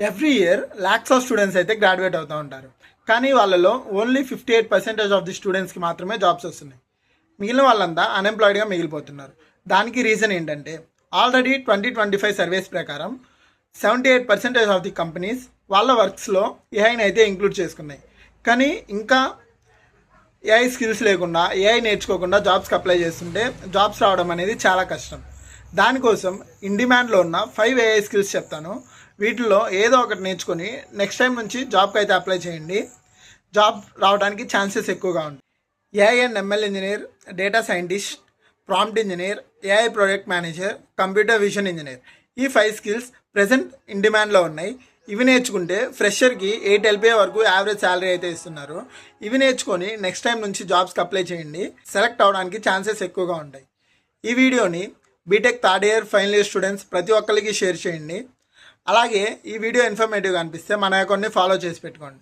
Every year lakhs of students అయితే graduate అవుతూ ఉంటారు. కానీ వాళ్ళలో ఓన్లీ 58% ఆఫ్ ది స్టూడెంట్స్కి మాత్రమే జాబ్స్ వస్తున్నాయి. మిగిలిన వాళ్ళంతా అన్ఎంప్లాయిడ్గా మిగిలిపోతున్నారు. దానికి రీజన్ ఏంటంటే ఆల్రెడీ 2025 సర్వేస్ ప్రకారం 78% ఆఫ్ ది కంపెనీస్ వాళ్ళ వర్క్స్లో ఏఐని అయితే ఇంక్లూడ్ చేసుకున్నాయి. కానీ ఇంకా ఏఐ స్కిల్స్ లేకుండా ఏఐ నేర్చుకోకుండా జాబ్స్కి అప్లై చేస్తుంటే జాబ్స్ రావడం అనేది చాలా కష్టం. దానికోసం ఇన్ డిమాండ్లో ఉన్న 5 ఏఐ స్కిల్స్ చెప్తాను. వీటిల్లో ఏదో ఒకటి నేర్చుకొని నెక్స్ట్ టైం నుంచి జాబ్కి అయితే అప్లై చేయండి. జాబ్ రావడానికి ఛాన్సెస్ ఎక్కువగా ఉంటాయి. AI and ML engineer, data scientist, prompt engineer, AI project manager, computer vision engineer, ఈ 5 స్కిల్స్ ప్రజెంట్ ఇన్ డిమాండ్లో ఉన్నాయి. ఇవి నేర్చుకుంటే ఫ్రెషర్కి 8 LPA వరకు యావరేజ్ శాలరీ అయితే ఇస్తున్నారు. ఇవి నేర్చుకొని నెక్స్ట్ టైం నుంచి జాబ్స్కి అప్లై చేయండి. సెలెక్ట్ అవడానికి ఛాన్సెస్ ఎక్కువగా ఉంటాయి. ఈ వీడియోని BTech third year final year students ప్రతి ఒక్కరికి షేర్ చేయండి. అలాగే ఈ వీడియో ఇన్ఫర్మేటివ్గా అనిపిస్తే మన అకౌంట్ని ఫాలో చేసి పెట్టుకోండి.